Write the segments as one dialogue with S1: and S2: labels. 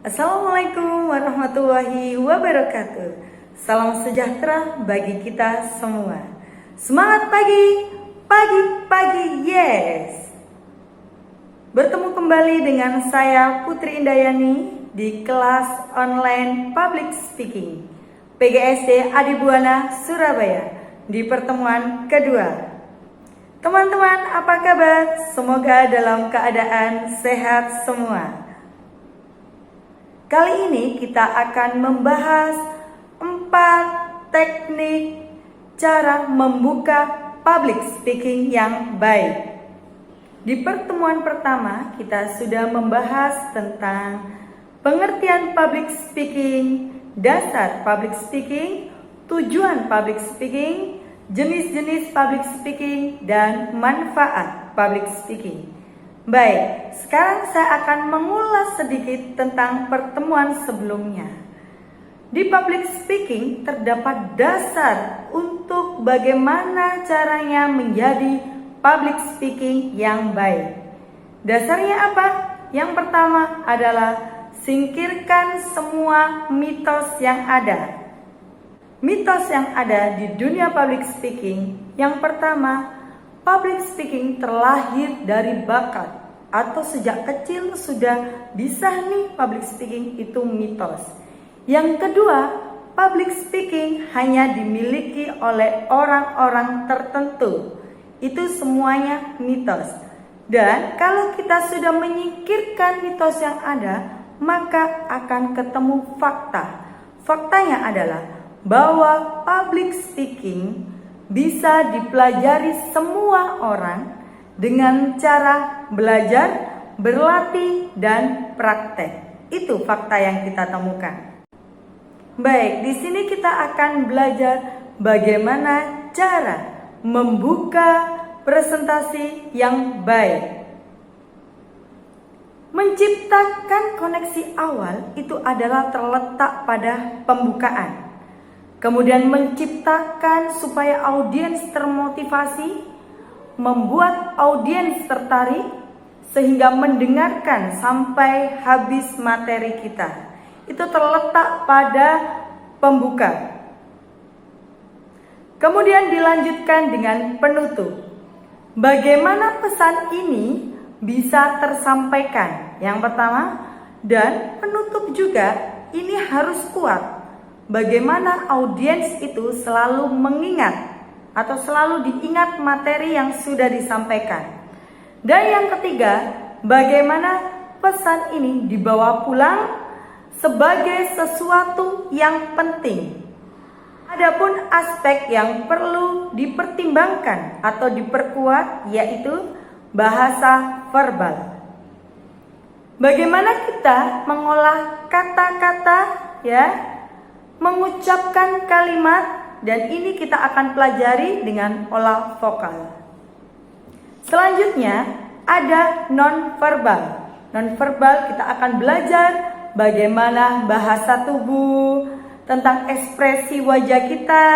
S1: Assalamualaikum warahmatullahi wabarakatuh. Salam sejahtera bagi kita semua. Semangat pagi, pagi, yes. Bertemu kembali dengan saya Putri Indayani di kelas online Public Speaking PGSD Adibuana Surabaya di pertemuan kedua. Teman-teman, apa kabar? Semoga dalam keadaan sehat semua. Kali ini kita akan membahas 4 teknik cara membuka public speaking yang baik. Di pertemuan pertama kita sudah membahas tentang pengertian public speaking, dasar public speaking, tujuan public speaking, jenis-jenis public speaking, dan manfaat public speaking. Baik, sekarang saya akan mengulas sedikit tentang pertemuan sebelumnya. Di public speaking terdapat dasar untuk bagaimana caranya menjadi public speaking yang baik. Dasarnya apa? Yang pertama adalah singkirkan semua mitos yang ada. Mitos yang ada di dunia public speaking, yang pertama, public speaking terlahir dari bakat atau sejak kecil sudah bisa nih public speaking, itu mitos. Yang kedua, public speaking hanya dimiliki oleh orang-orang tertentu. Itu semuanya mitos. Dan kalau kita sudah menyingkirkan mitos yang ada, maka akan ketemu fakta. Faktanya adalah bahwa public speaking bisa dipelajari semua orang dengan cara belajar, berlatih, dan praktek. Itu fakta yang kita temukan. Baik, di sini kita akan belajar bagaimana cara membuka presentasi yang baik. Menciptakan koneksi awal itu adalah terletak pada pembukaan. Kemudian menciptakan supaya audiens termotivasi, membuat audiens tertarik, sehingga mendengarkan sampai habis materi kita. Itu terletak pada pembuka. Kemudian dilanjutkan dengan penutup. Bagaimana pesan ini bisa tersampaikan? Yang pertama, dan penutup juga ini harus kuat. Bagaimana audiens itu selalu mengingat atau selalu diingat materi yang sudah disampaikan. Dan yang ketiga, bagaimana pesan ini dibawa pulang sebagai sesuatu yang penting. Adapun aspek yang perlu dipertimbangkan atau diperkuat yaitu bahasa verbal. Bagaimana kita mengolah kata-kata, ya, mengucapkan kalimat, dan ini kita akan pelajari dengan olah vokal. Selanjutnya ada non-verbal. Non-verbal kita akan belajar bagaimana bahasa tubuh, tentang ekspresi wajah kita,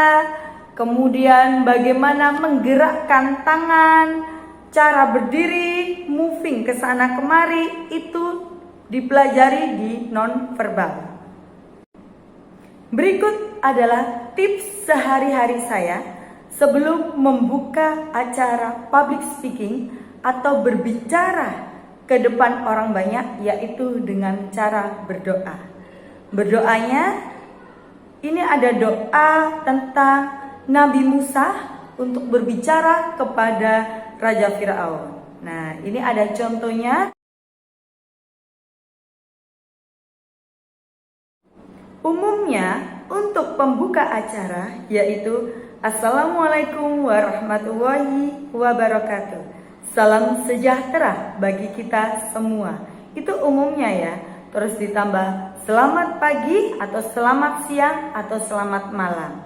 S1: kemudian bagaimana menggerakkan tangan, cara berdiri, moving ke sana kemari, itu dipelajari di non-verbal. Berikut adalah tips sehari-hari saya sebelum membuka acara public speaking atau berbicara ke depan orang banyak, yaitu dengan cara berdoa. Berdoanya, ini ada doa tentang Nabi Musa untuk berbicara kepada Raja Firaun. Nah, ini ada contohnya. Umumnya untuk pembuka acara yaitu Assalamualaikum warahmatullahi wabarakatuh. Salam sejahtera bagi kita semua. Itu umumnya ya. Terus ditambah selamat pagi atau selamat siang atau selamat malam.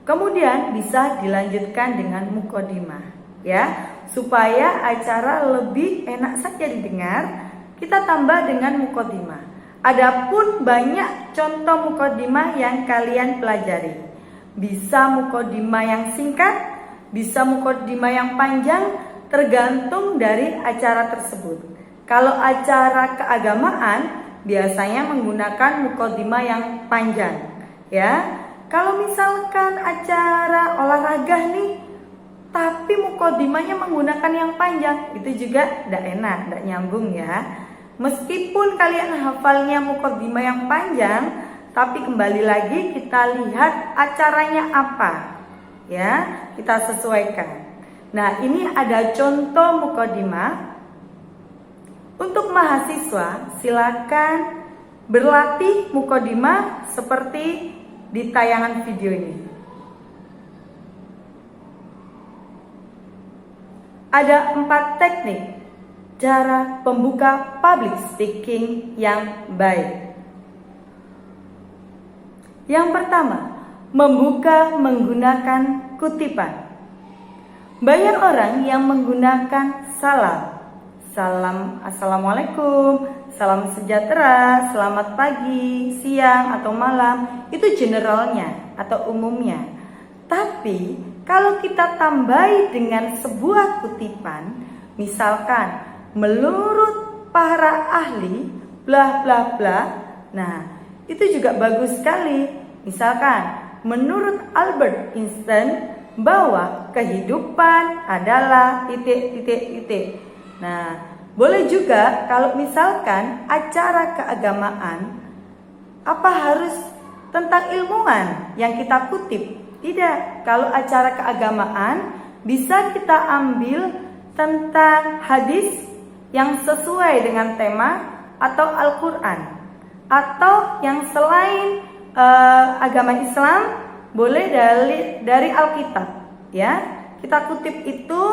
S1: Kemudian bisa dilanjutkan dengan mukodimah, ya, supaya acara lebih enak saja didengar. Kita tambah dengan mukodimah. Adapun banyak contoh mukodimah yang kalian pelajari. Bisa mukodimah yang singkat, bisa mukodimah yang panjang, tergantung dari acara tersebut. Kalau acara keagamaan, biasanya menggunakan mukodimah yang panjang. Ya, kalau misalkan acara olahraga nih, tapi mukodimahnya menggunakan yang panjang, itu juga tidak enak, tidak nyambung ya. Meskipun kalian hafalnya mukodimah yang panjang, tapi kembali lagi kita lihat acaranya apa. Ya, kita sesuaikan. Nah, ini ada contoh mukodimah. Untuk mahasiswa, silakan berlatih mukodimah seperti di tayangan video ini. Ada 4 teknik cara pembuka public speaking yang baik. Yang pertama, membuka menggunakan kutipan. Banyak orang yang menggunakan salam. Salam assalamualaikum, salam sejahtera, selamat pagi, siang atau malam. Itu generalnya atau umumnya. Tapi kalau kita tambahi dengan sebuah kutipan, misalkan menurut para ahli bla bla bla. Nah, itu juga bagus sekali. Misalkan menurut Albert Einstein bahwa kehidupan adalah titik. Nah, boleh juga kalau misalkan acara keagamaan, apa harus tentang ilmuwan yang kita kutip? Tidak, kalau acara keagamaan bisa kita ambil tentang hadis yang sesuai dengan tema atau Al-Quran. Atau yang selain agama Islam, boleh dari Alkitab. Ya, kita kutip itu.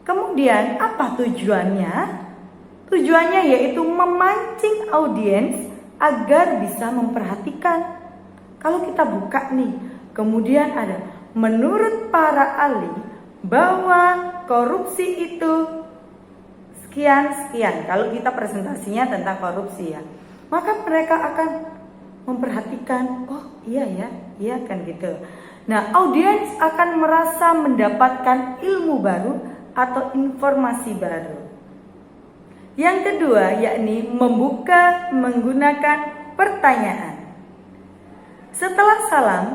S1: Kemudian apa tujuannya? Tujuannya yaitu memancing audiens agar bisa memperhatikan. Kalau kita buka nih, kemudian ada menurut para ahli bahwa korupsi itu sekian. Kalau kita presentasinya tentang korupsi ya, maka mereka akan memperhatikan. Oh iya ya, iya kan gitu. Nah, audiens akan merasa mendapatkan ilmu baru atau informasi baru. Yang kedua yakni membuka menggunakan pertanyaan. Setelah salam,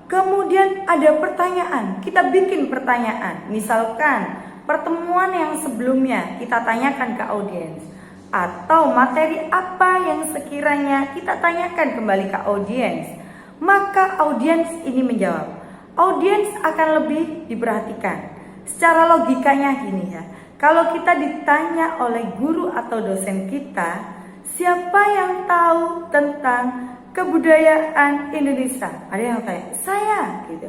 S1: kemudian ada pertanyaan. Kita bikin pertanyaan. Misalkan pertemuan yang sebelumnya kita tanyakan ke audiens, atau materi apa yang sekiranya kita tanyakan kembali ke audiens, maka audiens ini menjawab. Audiens akan lebih diperhatikan. Secara logikanya gini ya, kalau kita ditanya oleh guru atau dosen kita, siapa yang tahu tentang kebudayaan Indonesia? Ada yang tanya, saya gitu.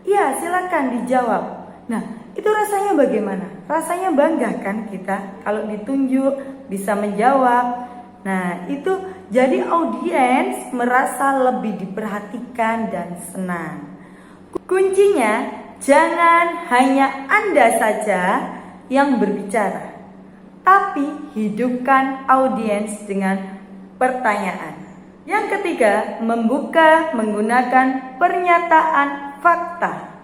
S1: Iya, silakan dijawab. Nah, itu rasanya bagaimana? Rasanya bangga kan kita kalau ditunjuk bisa menjawab. Nah, itu jadi audiens merasa lebih diperhatikan dan senang. Kuncinya, jangan hanya Anda saja yang berbicara, tapi hidupkan audiens dengan pertanyaan. Yang ketiga, membuka menggunakan pernyataan fakta.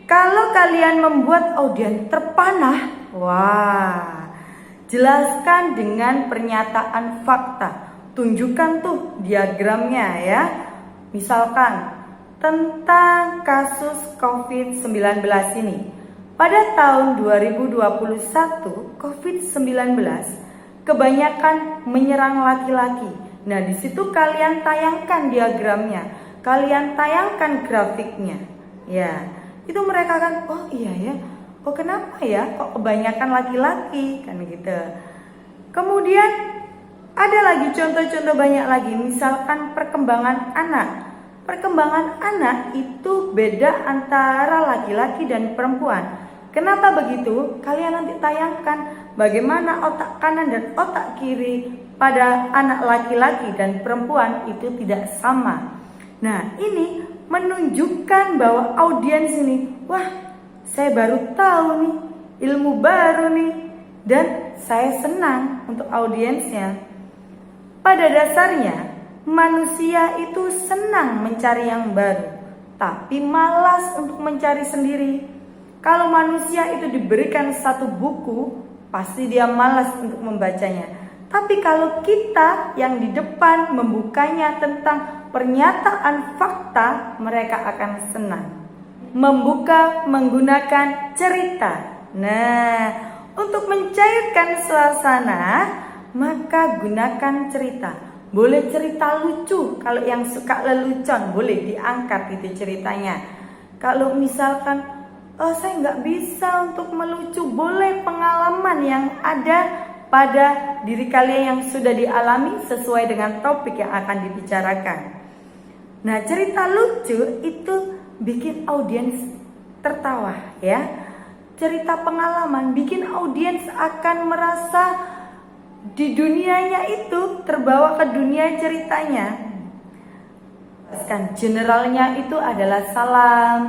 S1: Kalau kalian membuat audiens terpanah, wah, jelaskan dengan pernyataan fakta. Tunjukkan tuh diagramnya ya. Misalkan tentang kasus COVID-19 ini. Pada tahun 2021, COVID-19 kebanyakan menyerang laki-laki. Nah, di situ kalian tayangkan diagramnya, kalian tayangkan grafiknya. Ya, itu mereka kan, oh iya ya, oh kenapa ya, kok kebanyakan laki-laki kan gitu. Kemudian ada lagi contoh-contoh banyak lagi, misalkan perkembangan anak. Perkembangan anak itu beda antara laki-laki dan perempuan. Kenapa begitu? Kalian nanti tayangkan bagaimana otak kanan dan otak kiri pada anak laki-laki dan perempuan itu tidak sama. Nah, ini menunjukkan bahwa audiens ini, wah, saya baru tahu nih, ilmu baru nih, dan saya senang untuk audiensnya. Pada dasarnya, manusia itu senang mencari yang baru, tapi malas untuk mencari sendiri. Kalau manusia itu diberikan satu buku, pasti dia malas untuk membacanya. Tapi kalau kita yang di depan membukanya tentang pernyataan fakta, mereka akan senang. Membuka menggunakan cerita. Nah, untuk mencairkan suasana, maka gunakan cerita. Boleh cerita lucu, kalau yang suka lelucon boleh diangkat itu ceritanya. Kalau misalkan saya nggak bisa untuk melucu, boleh pengalaman yang ada pada diri kalian yang sudah dialami sesuai dengan topik yang akan dibicarakan. Nah, cerita lucu itu bikin audiens tertawa ya. Cerita pengalaman bikin audiens akan merasa di dunianya itu terbawa ke dunia ceritanya. Kan generalnya itu adalah salam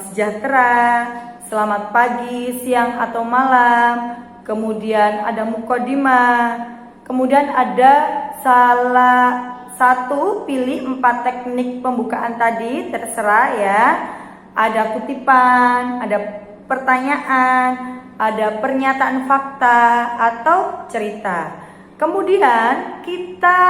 S1: sejahtera, selamat pagi, siang atau malam. Kemudian ada mukodimah, kemudian ada salah satu pilih 4 teknik pembukaan tadi, terserah ya. Ada kutipan, ada pertanyaan, ada pernyataan fakta atau cerita. Kemudian kita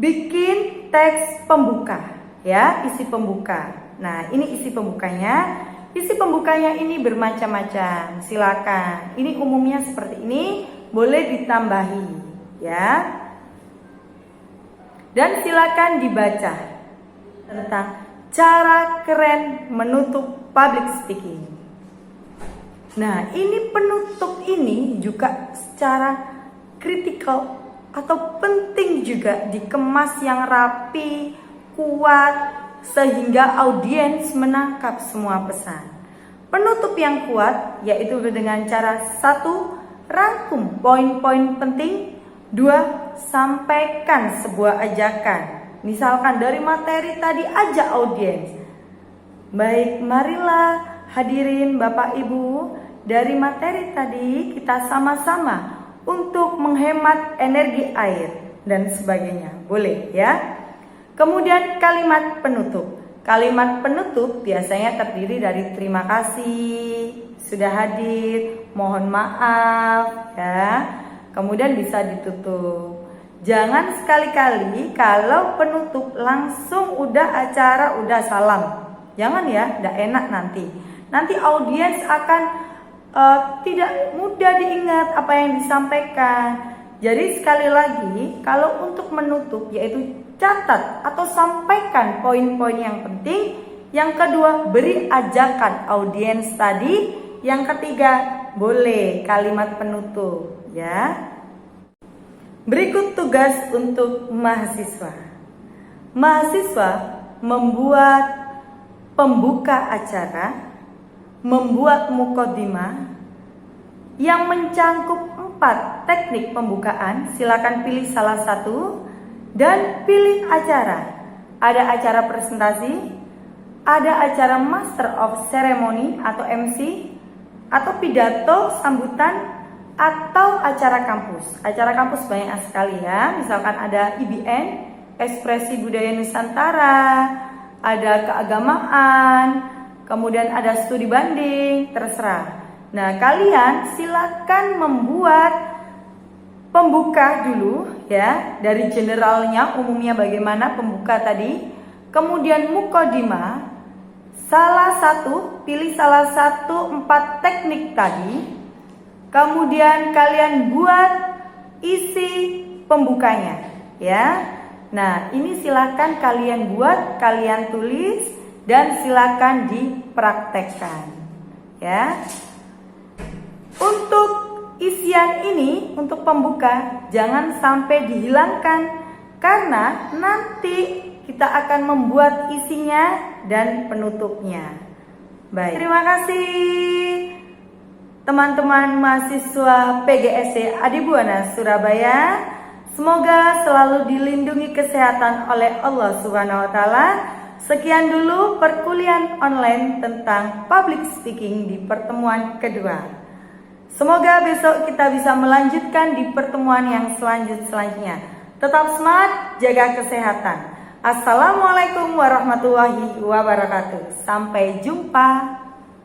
S1: bikin teks pembuka ya, isi pembuka. Nah, ini isi pembukanya. Isi pembukanya ini bermacam-macam, silakan. Ini umumnya seperti ini, boleh ditambahi ya. Dan silakan dibaca tentang cara keren menutup public speaking. Nah, ini penutup ini juga secara kritikal atau penting juga dikemas yang rapi, kuat, sehingga audiens menangkap semua pesan. Penutup yang kuat yaitu dengan cara 1. Rangkum poin-poin penting. 2. Sampaikan sebuah ajakan. Misalkan dari materi tadi, ajak audiens. Baik, marilah hadirin Bapak Ibu, dari materi tadi kita sama-sama untuk menghemat energi air dan sebagainya. Boleh ya? Kemudian kalimat penutup. Kalimat penutup biasanya terdiri dari terima kasih, sudah hadir, mohon maaf ya. Kemudian bisa ditutup. Jangan sekali-kali kalau penutup langsung udah acara, udah salam. Jangan ya, tidak enak nanti. Nanti audiens akan tidak mudah diingat apa yang disampaikan. Jadi sekali lagi, kalau untuk menutup yaitu catat atau sampaikan poin-poin yang penting. Yang kedua, beri ajakan audiens tadi. Yang ketiga, boleh kalimat penutup ya. Berikut tugas untuk mahasiswa. Mahasiswa membuat pembuka acara, membuat mukodimah yang mencangkup 4 teknik pembukaan. Silakan pilih salah satu dan pilih acara. Ada acara presentasi, ada acara Master of Ceremony atau MC, atau pidato sambutan, atau acara kampus. Acara kampus banyak sekali ya. Misalkan ada IBN, Ekspresi Budaya Nusantara, ada keagamaan, kemudian ada studi banding, terserah. Nah, kalian silakan membuat pembuka dulu ya, dari generalnya, umumnya bagaimana pembuka tadi. Kemudian mukodimah, pilih salah satu 4 teknik tadi. Kemudian kalian buat isi pembukanya ya. Nah, ini silakan kalian buat, kalian tulis, dan silakan dipraktekkan ya. Untuk isian ini, untuk pembuka, jangan sampai dihilangkan, karena nanti kita akan membuat isinya dan penutupnya. Baik, terima kasih teman-teman mahasiswa PGSD Adibuana Surabaya. Semoga selalu dilindungi kesehatan oleh Allah Subhanahu wa taala. Sekian dulu perkuliahan online tentang public speaking di pertemuan kedua. Semoga besok kita bisa melanjutkan di pertemuan yang selanjutnya. Tetap semangat, jaga kesehatan. Assalamualaikum warahmatullahi wabarakatuh. Sampai jumpa.